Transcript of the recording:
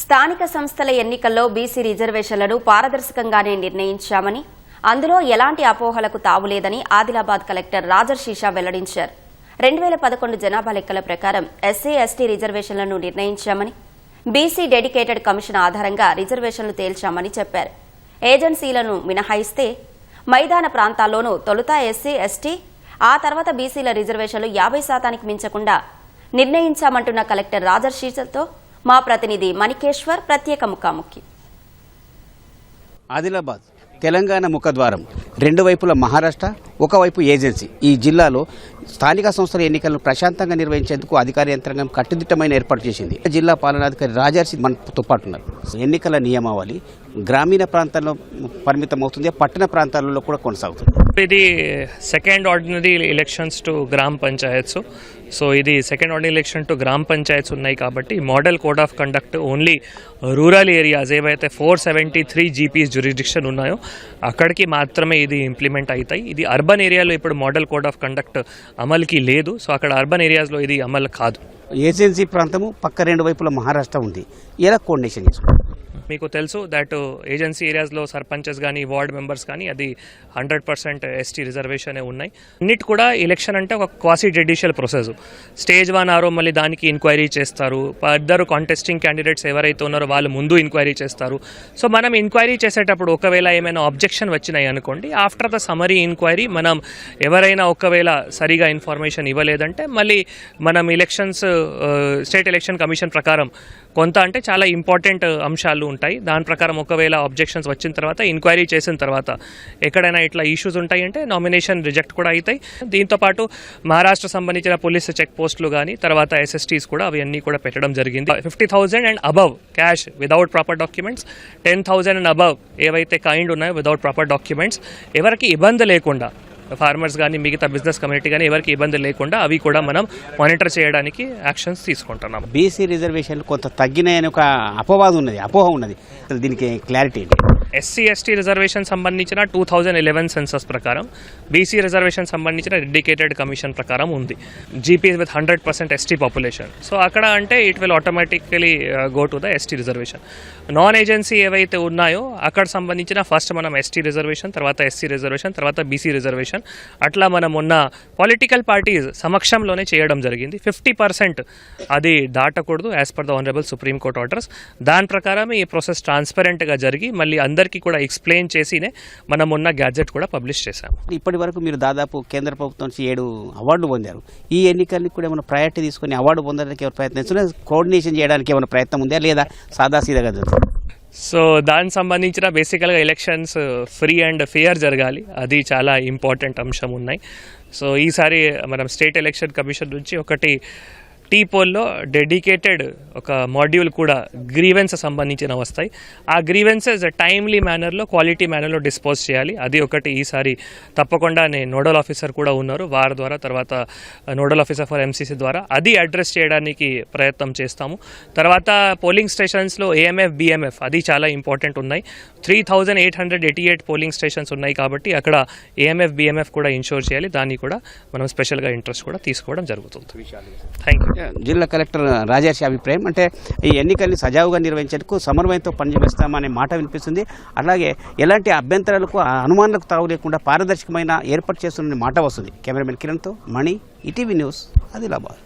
స్థానిక సంస్థల ఎన్నికల్లో బీసీ రిజర్వేషన్లను పారదర్శకంగానే నిర్ణయించామని, అందులో ఎలాంటి అపోహలకు తావులేదని ఆదిలాబాద్ కలెక్టర్ రాజర్షీషా వెల్లడించారు. 2011 జనాభా లెక్కల ప్రకారం ఎస్సీ ఎస్టీ రిజర్వేషన్లను నిర్ణయించామని, బీసీ డెడికేటెడ్ కమిషన్ ఆధారంగా రిజర్వేషన్లు తేల్చామని చెప్పారు. ఏజెన్సీలను మినహాయిస్తే మైదాన ప్రాంతాల్లోనూ తొలుత ఎస్సీ ఎస్టీ, ఆ తర్వాత బీసీల రిజర్వేషన్లు 50% మించకుండా నిర్ణయించామంటున్న కలెక్టర్ రాజర్షీషాతో మా ప్రతినిధి మణికేశ్వర్ ప్రత్యేక ముఖాముఖి. ఆదిలాబాద్ తెలంగాణ ముఖద్వారం, రెండు వైపుల మహారాష్ట్ర, ఒకవైపు ఏజెన్సీ. ఈ జిల్లాలో స్థానిక సంస్థల ఎన్నికలను ప్రశాంతంగా నిర్వహించేందుకు అధికార యంత్రాంగం కట్టుదిట్టమైన ఏర్పాటు చేసింది. జిల్లా పాలనాధికారి రాజర్షి మనతో పాటు ఉన్నారు. ఎన్నికల నియమావళి గ్రామీణ ప్రాంతాల్లో పరిమితమవుతుంది, పట్టణ ప్రాంతాలలో కూడా కొనసాగుతుంది. ఇది సెకండ్ ఆర్డినరీ ఎలక్షన్స్ టు గ్రామ పంచాయత్స్. సో ఇది సెకండ్ ఆర్డినరీ ఎలక్షన్ టు గ్రామ పంచాయత్స్ ఉన్నాయి కాబట్టి model code of conduct only rural areas ఏవైతే 473 జీపీస్ జ్యూరిడిక్షన్ ఉన్నాయో అక్కడికి మాత్రమే ఇది ఇంప్లిమెంట్ అవుతాయి. ఇది అర్బన్ ఏరియాలో ఇప్పుడు మోడల్ కోడ్ ఆఫ్ కండక్ట్ అమలుకి లేదు. సో అక్కడ అర్బన్ ఏరియాస్లో ఇది అమలు కాదు. ఏజెన్సీ ప్రాంతము పక్క రెండు వైపుల మహారాష్ట్ర ఉంది. ఎలా కోఆర్డినేషన్ చేసుకుంటారు? మీకు తెలుసు దట్ ఏజెన్సీ ఏరియాస్లో సర్పంచెస్ కానీ వార్డ్ మెంబర్స్ కానీ అది 100% ఎస్టీ రిజర్వేషన్ ఉన్నాయి. అన్నిటి కూడా ఎలక్షన్ అంటే ఒక క్వాసీ జ్యుడిషియల్ ప్రాసెస్. స్టేజ్ 1 ఆరో మళ్ళీ దానికి ఎంక్వైరీ చేస్తారు. ఇద్దరు కాంటెస్టింగ్ క్యాండిడేట్స్ ఎవరైతే ఉన్నారో వాళ్ళు ముందు ఎంక్వైరీ చేస్తారు. సో మనం ఎంక్వైరీ చేసేటప్పుడు ఒకవేళ ఏమైనా ఆబ్జెక్షన్ వచ్చినాయి అనుకోండి, ఆఫ్టర్ ద సమరీ ఎంక్వైరీ మనం ఎవరైనా ఒకవేళ సరిగా ఇన్ఫర్మేషన్ ఇవ్వలేదంటే మళ్ళీ మనం ఎలక్షన్స్ స్టేట్ ఎలక్షన్ కమిషన్ ప్రకారం కొంత అంటే చాలా ఇంపార్టెంట్ అంశాలు ఉంటాయి. దాని ప్రకారం ఒకవేళ ఆబ్జెక్షన్స్ వచ్చిన తర్వాత ఎంక్వైరీ చేసిన తర్వాత ఎక్కడైనా ఇట్లా ఇష్యూస్ ఉంటాయి అంటే నామినేషన్ రిజెక్ట్ కూడా అవుతాయి. దీంతోపాటు మహారాష్ట్ర సంబంధించిన పోలీస్ చెక్ పోస్టులు కానీ తర్వాత ఎస్ఎస్టీస్ కూడా అవన్నీ కూడా పెట్టడం జరిగింది. 50,000 and above cash without proper documents, 10,000 and above ఏవైతే కైండ్ ఉన్నాయో విదౌట్ ప్రాపర్ డాక్యుమెంట్స్, ఎవరికి ఇబ్బంది లేకుండా ఫార్మర్స్ కానీ మిగతా బిజినెస్ కమ్యూనిటీ కానీ ఎవరికి ఇబ్బంది లేకుండా అవి కూడా మనం మానిటర్ చేయడానికి యాక్షన్స్ తీసుకుంటున్నాం. బీసీ రిజర్వేషన్లు కొంత తగ్గినాయని ఒక అపోహ ఉన్నది. దీనికి క్లారిటీ ఏంటి? ఎస్సీ ఎస్టీ రిజర్వేషన్ సంబంధించిన 2011 సెన్సస్ ప్రకారం బీసీ రిజర్వేషన్ సంబంధించిన డెడికేటెడ్ కమిషన్ ప్రకారం ఉంది. GPs with 100% ST population. So అక్కడ అంటే it will automatically go to the ST reservation. Non agency ఏవైతే ఉన్నాయో అక్కడ సంబంధించిన ఫస్ట్ మనం ఎస్టీ రిజర్వేషన్, తర్వాత ఎస్సీ రిజర్వేషన్, తర్వాత బీసీ రిజర్వేషన్ అట్లా మనం ఉన్న పొలిటికల్ పార్టీస్ సమక్షంలోనే చేయడం జరిగింది. 50% అది దాటకూడదు as per the honourable Supreme Court orders. దాని ప్రకారం ఈ ప్రాసెస్ ట్రాన్స్పరెంట్గా జరిగి మళ్ళీ అందరికీ కూడా ఎక్స్ప్లెయిన్ చేసినే మనం ఉన్న గ్యాడ్జెట్ కూడా పబ్లిష్ చేశాము. ఇప్పటి వరకు మీరు దాదాపు కేంద్ర ప్రభుత్వం నుంచి 7 అవార్డులు పొందారు. ఈ ఎన్నికల్ని కూడా ఏమైనా ప్రయారిటీ తీసుకుని అవార్డు పొందడానికి ఎవరు ప్రయత్నిస్తున్నారు? కోఆర్డినేషన్ చేయడానికి ఏమైనా ప్రయత్నం ఉందా లేదా సాదాసీదాగా జరుగుతుంది? సో దానికి సంబంధించిన బేసికల్గా ఎలక్షన్స్ ఫ్రీ అండ్ ఫెయిర్ జరగాలి, అది చాలా ఇంపార్టెంట్ అంశం ఉన్నాయి. సో ఈసారి మనం స్టేట్ ఎలక్షన్ కమిషన్ నుంచి ఒకటి టీ పోల్లో డెడికేటెడ్ ఒక మాడ్యూల్ కూడా గ్రీవెన్స్ సంబంధించిన వస్తాయి. ఆ గ్రీవెన్సెస్ టైమ్లీ మేనర్లో క్వాలిటీ మేనర్లో డిస్పోజ్ చేయాలి. అది ఒకటి ఈసారి తప్పకుండా నోడల్ ఆఫీసర్ కూడా ఉన్నారు వారి ద్వారా, తర్వాత నోడల్ ఆఫీసర్ ఫర్ ఎంసీసీ ద్వారా అది అడ్రస్ చేయడానికి ప్రయత్నం చేస్తాము. తర్వాత పోలింగ్ స్టేషన్స్లో ఏఎంఎఫ్ బిఎంఎఫ్ అది చాలా ఇంపార్టెంట్ ఉన్నాయి. 3,888 పోలింగ్ స్టేషన్స్ ఉన్నాయి కాబట్టి అక్కడ ఏఎంఎఫ్ బిఎంఎఫ్ కూడా ఇన్షూర్ చేయాలి. దాన్ని కూడా మనం స్పెషల్గా ఇంట్రెస్ట్ కూడా తీసుకోవడం జరుగుతుంది. Thank you. జిల్లా కలెక్టర్ రాజర్షి అభిప్రాయం అంటే ఈ ఎన్నికల్ని సజావుగా నిర్వహించేందుకు సమన్వయంతో పనిచేస్తామనే మాట వినిపిస్తుంది. అలాగే ఎలాంటి అభ్యంతరాలకు అనుమానాలకు తావు లేకుండా పారదర్శకమైన ఏర్పాటు చేస్తున్న మాట వస్తుంది. కెమెరామెన్ కిరణ్తో మణి, ఈటీవీ న్యూస్, ఆదిలాబాద్.